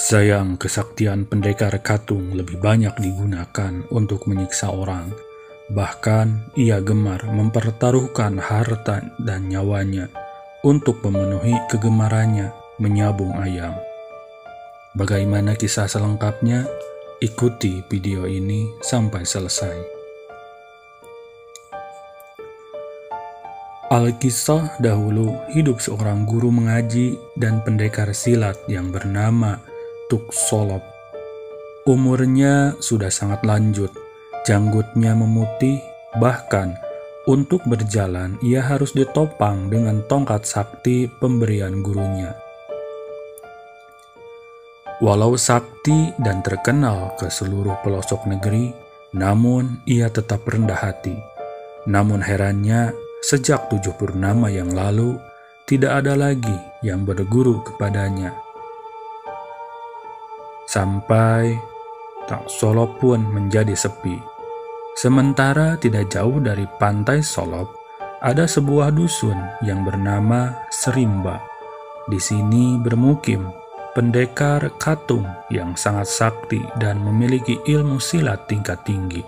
Sayang, kesaktian pendekar Katung lebih banyak digunakan untuk menyiksa orang. Bahkan ia gemar mempertaruhkan harta dan nyawanya untuk memenuhi kegemarannya menyabung ayam. Bagaimana kisah selengkapnya? Ikuti video ini sampai selesai. Alkisah dahulu hidup seorang guru mengaji dan pendekar silat yang bernama Tuk Solop. Umurnya sudah sangat lanjut, janggutnya memutih, bahkan untuk berjalan ia harus ditopang dengan tongkat sakti pemberian gurunya. Walau sakti dan terkenal ke seluruh pelosok negeri, namun ia tetap rendah hati. Namun herannya, sejak 7 purnama yang lalu, tidak ada lagi yang berguru kepadanya. Sampai Tuk Solop pun menjadi sepi. Sementara tidak jauh dari pantai Solop, ada sebuah dusun yang bernama Serimba. Di sini bermukim pendekar Katung yang sangat sakti dan memiliki ilmu silat tingkat tinggi.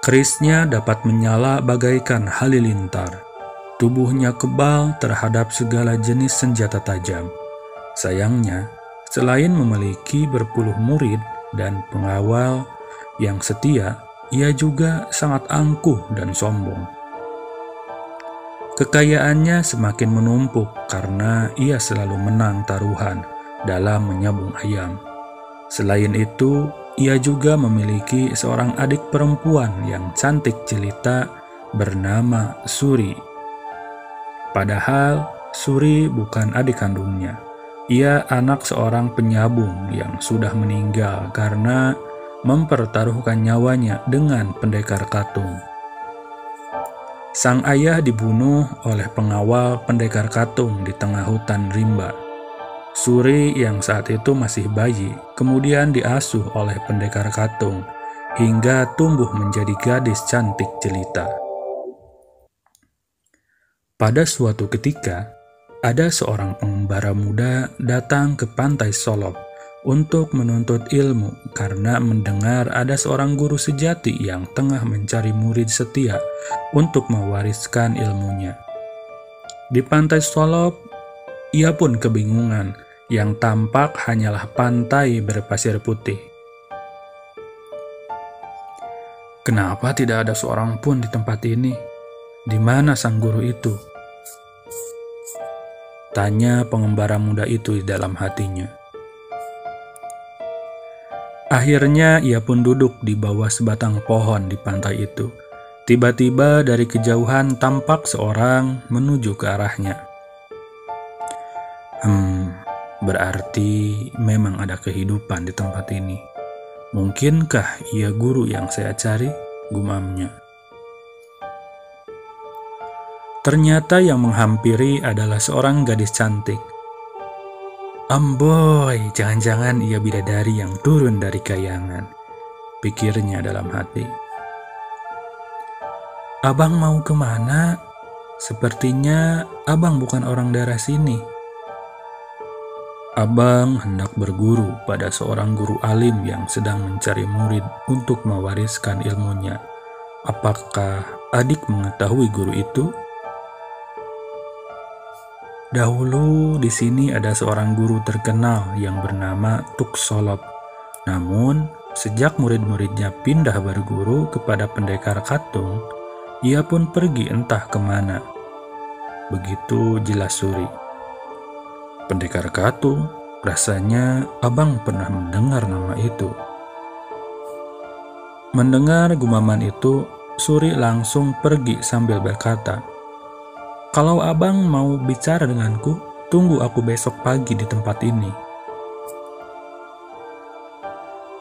Kerisnya dapat menyala bagaikan halilintar. Tubuhnya kebal terhadap segala jenis senjata tajam. Sayangnya, selain memiliki berpuluh murid dan pengawal yang setia, ia juga sangat angkuh dan sombong. Kekayaannya semakin menumpuk karena ia selalu menang taruhan dalam menyabung ayam. Selain itu, ia juga memiliki seorang adik perempuan yang cantik jelita bernama Suri. Padahal Suri bukan adik kandungnya. Ia anak seorang penyabung yang sudah meninggal karena mempertaruhkan nyawanya dengan pendekar Katung. Sang ayah dibunuh oleh pengawal pendekar Katung di tengah hutan rimba. Suri yang saat itu masih bayi kemudian diasuh oleh pendekar Katung hingga tumbuh menjadi gadis cantik jelita. Pada suatu ketika, ada seorang pengembara muda datang ke pantai Solop untuk menuntut ilmu karena mendengar ada seorang guru sejati yang tengah mencari murid setia untuk mewariskan ilmunya. Di pantai Solop, ia pun kebingungan, yang tampak hanyalah pantai berpasir putih. Kenapa tidak ada seorang pun di tempat ini? Di mana sang guru itu? Tanya pengembara muda itu di dalam hatinya. Akhirnya ia pun duduk di bawah sebatang pohon di pantai itu. Tiba-tiba dari kejauhan tampak seorang menuju ke arahnya. Berarti memang ada kehidupan di tempat ini. Mungkinkah ia guru yang saya cari? Gumamnya. Ternyata yang menghampiri adalah seorang gadis cantik. Amboy, jangan-jangan ia bidadari yang turun dari kayangan, pikirnya dalam hati. Abang mau kemana? Sepertinya abang bukan orang daerah sini. Abang hendak berguru pada seorang guru alim yang sedang mencari murid untuk mewariskan ilmunya. Apakah adik mengetahui guru itu? Dahulu di sini ada seorang guru terkenal yang bernama Tuk Solop. Namun, sejak murid-muridnya pindah berguru kepada pendekar Katung, ia pun pergi entah kemana. Begitu jelas Suri. Pendekar Katung, rasanya abang pernah mendengar nama itu. Mendengar gumaman itu, Suri langsung pergi sambil berkata, kalau abang mau bicara denganku, tunggu aku besok pagi di tempat ini.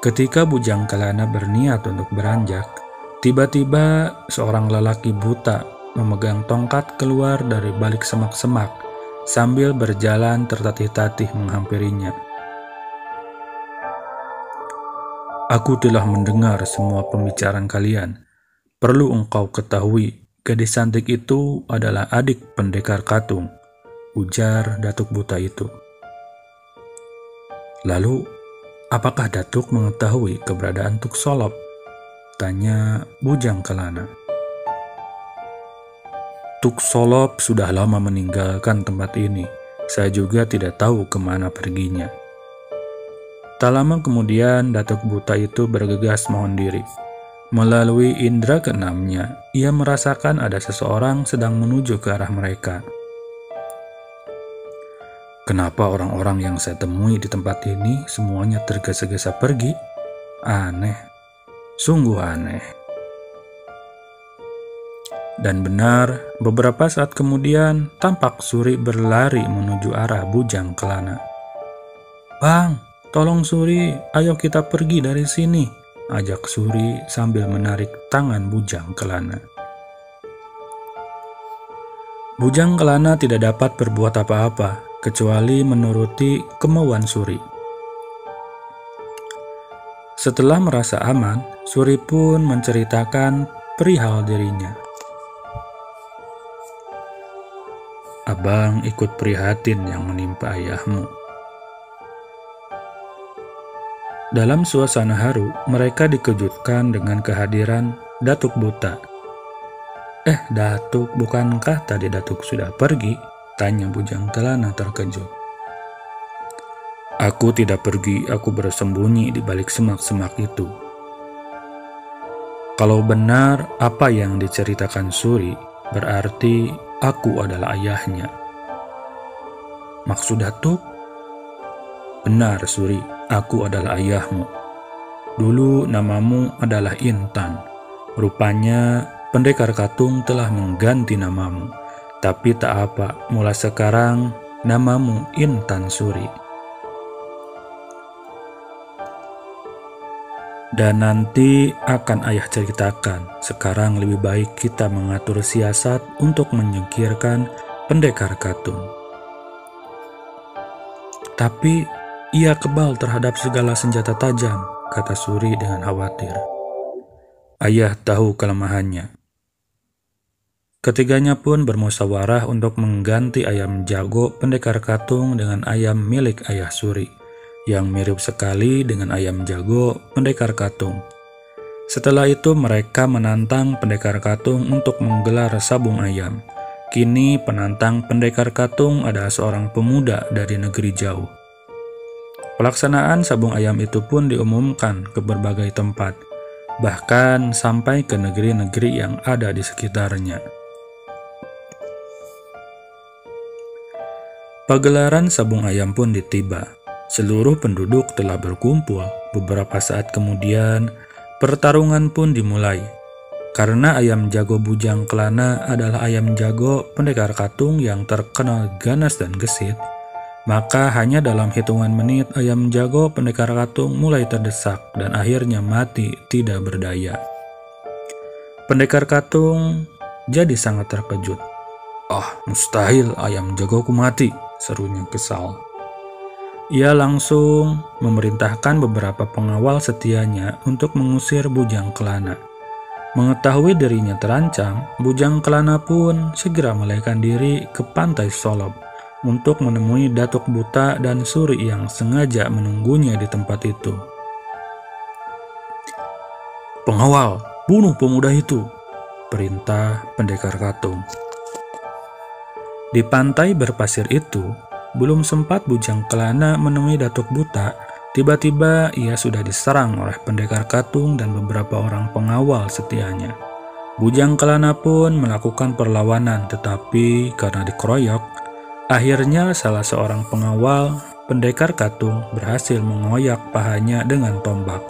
Ketika Bujangkalana berniat untuk beranjak, tiba-tiba seorang lelaki buta memegang tongkat keluar dari balik semak-semak sambil berjalan tertatih-tatih menghampirinya. Aku telah mendengar semua pembicaraan kalian. Perlu engkau ketahui, gadis cantik itu adalah adik pendekar Katung, ujar datuk buta itu. Lalu, apakah Datuk mengetahui keberadaan Tuk Solop? Tanya Bujang Kelana. Tuk Solop sudah lama meninggalkan tempat ini. Saya juga tidak tahu kemana perginya. Tak lama kemudian, Datuk Buta itu bergegas mohon diri. Melalui indera keenamnya, ia merasakan ada seseorang sedang menuju ke arah mereka. Kenapa orang-orang yang saya temui di tempat ini semuanya tergesa-gesa pergi? Aneh, sungguh aneh. Dan benar, beberapa saat kemudian tampak Suri berlari menuju arah Bujang Kelana. "Bang, tolong Suri, ayo kita pergi dari sini," ajak Suri sambil menarik tangan Bujang Kelana. Bujang Kelana tidak dapat berbuat apa-apa kecuali menuruti kemauan Suri. Setelah merasa aman, Suri pun menceritakan perihal dirinya. "Abang ikut prihatin yang menimpa ayahmu." Dalam suasana haru, mereka dikejutkan dengan kehadiran Datuk Buta. Datuk, bukankah tadi Datuk sudah pergi?" tanya Bujang Kelana terkejut. "Aku tidak pergi, aku bersembunyi di balik semak-semak itu." Kalau benar apa yang diceritakan Suri, berarti aku adalah ayahnya. "Maksud Datuk?" "Benar Suri, aku adalah ayahmu. Dulu namamu adalah Intan. Rupanya Pendekar Katung telah mengganti namamu. Tapi tak apa, mulai sekarang namamu Intan Suri. Dan nanti akan ayah ceritakan. Sekarang lebih baik kita mengatur siasat untuk menyingkirkan Pendekar Katung." "Tapi ia kebal terhadap segala senjata tajam," kata Suri dengan khawatir. "Ayah tahu kelemahannya." Ketiganya pun bermusyawarah untuk mengganti ayam jago Pendekar Katung dengan ayam milik ayah Suri, yang mirip sekali dengan ayam jago Pendekar Katung. Setelah itu mereka menantang Pendekar Katung untuk menggelar sabung ayam. Kini penantang Pendekar Katung adalah seorang pemuda dari negeri jauh. Pelaksanaan sabung ayam itu pun diumumkan ke berbagai tempat, bahkan sampai ke negeri-negeri yang ada di sekitarnya. Pagelaran sabung ayam pun ditiba. Seluruh penduduk telah berkumpul. Beberapa saat kemudian, pertarungan pun dimulai. Karena ayam jago Bujang Kelana adalah ayam jago Pendekar Katung yang terkenal ganas dan gesit, maka hanya dalam hitungan menit ayam jago Pendekar Katung mulai terdesak dan akhirnya mati tidak berdaya. Pendekar Katung jadi sangat terkejut. Mustahil ayam jagoku mati," serunya kesal. Ia langsung memerintahkan beberapa pengawal setianya untuk mengusir Bujang Kelana. Mengetahui dirinya terancam, Bujang Kelana pun segera melarikan diri ke pantai Solop untuk menemui Datuk Buta dan Suri yang sengaja menunggunya di tempat itu. "Pengawal, bunuh pemuda itu," perintah Pendekar Katung. Di pantai berpasir itu, belum sempat Bujang Kelana menemui Datuk Buta, tiba-tiba ia sudah diserang oleh Pendekar Katung dan beberapa orang pengawal setianya. Bujang Kelana pun melakukan perlawanan, tetapi karena dikeroyok, akhirnya salah seorang pengawal Pendekar Katung berhasil mengoyak pahanya dengan tombak.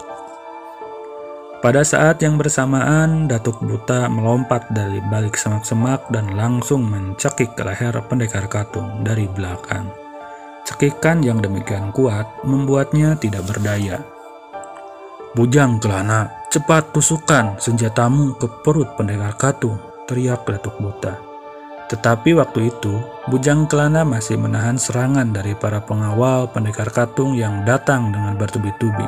Pada saat yang bersamaan, Datuk Buta melompat dari balik semak-semak dan langsung mencekik ke leher Pendekar Katung dari belakang. Cekikan yang demikian kuat membuatnya tidak berdaya. "Bujang Kelana, cepat tusukkan senjatamu ke perut Pendekar Katung," teriak Datuk Buta. Tetapi waktu itu, Bujang Kelana masih menahan serangan dari para pengawal Pendekar Katung yang datang dengan bertubi-tubi.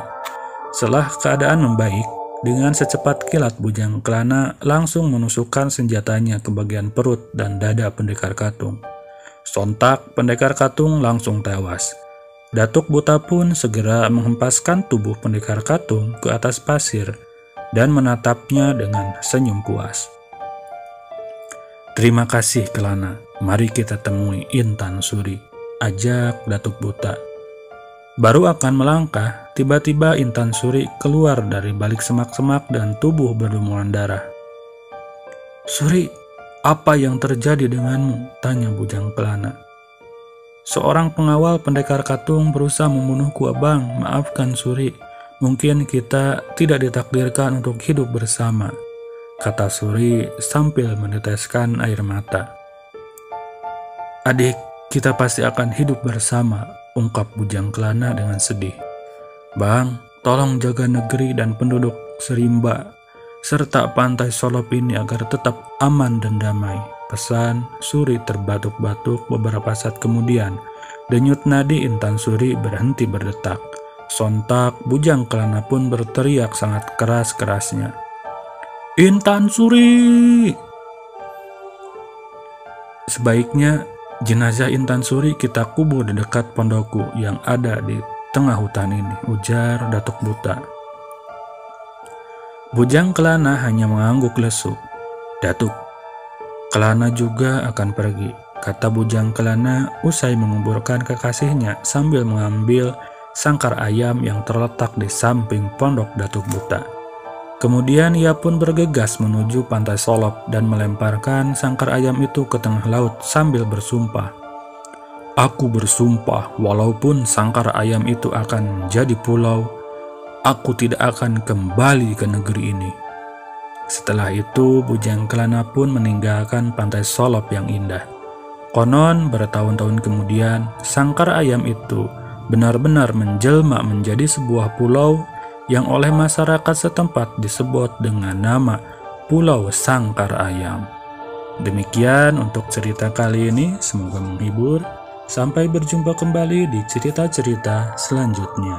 Setelah keadaan membaik, dengan secepat kilat Bujang Kelana langsung menusukkan senjatanya ke bagian perut dan dada Pendekar Katung. Sontak Pendekar Katung langsung tewas. Datuk Buta pun segera menghempaskan tubuh pendekar Katung ke atas pasir dan menatapnya dengan senyum puas. "Terima kasih Kelana, mari kita temui Intan Suri," ajak Datuk Buta. Baru akan melangkah, tiba-tiba Intan Suri keluar dari balik semak-semak dan tubuh berlumuran darah. "Suri, apa yang terjadi denganmu?" tanya Bujang Kelana. "Seorang pengawal pendekar Katung berusaha membunuhku, Abang. Maafkan Suri, mungkin kita tidak ditakdirkan untuk hidup bersama," kata Suri sambil meneteskan air mata. "Adik, kita pasti akan hidup bersama," ungkap Bujang Kelana dengan sedih. "Bang, tolong jaga negeri dan penduduk Serimba serta pantai Solop ini agar tetap aman dan damai," pesan Suri terbatuk-batuk. Beberapa saat kemudian, denyut nadi Intan Suri berhenti berdetak. Sontak Bujang Kelana pun berteriak sangat keras-kerasnya, "Intan Suri!" "Sebaiknya jenazah Intan Suri kita kubur di dekat pondokku yang ada di tengah hutan ini," ujar Datuk Buta. Bujang Kelana hanya mengangguk lesu. "Datuk, Kelana juga akan pergi," kata Bujang Kelana usai menguburkan kekasihnya sambil mengambil sangkar ayam yang terletak di samping pondok Datuk Buta. Kemudian ia pun bergegas menuju pantai Solop dan melemparkan sangkar ayam itu ke tengah laut sambil bersumpah, "Aku bersumpah, walaupun sangkar ayam itu akan menjadi pulau, aku tidak akan kembali ke negeri ini." Setelah itu, Bujang Kelana pun meninggalkan pantai Solop yang indah. Konon bertahun-tahun kemudian, sangkar ayam itu benar-benar menjelma menjadi sebuah pulau yang oleh masyarakat setempat disebut dengan nama Pulau Sangkar Ayam. Demikian untuk cerita kali ini, semoga menghibur. Sampai berjumpa kembali di cerita-cerita selanjutnya.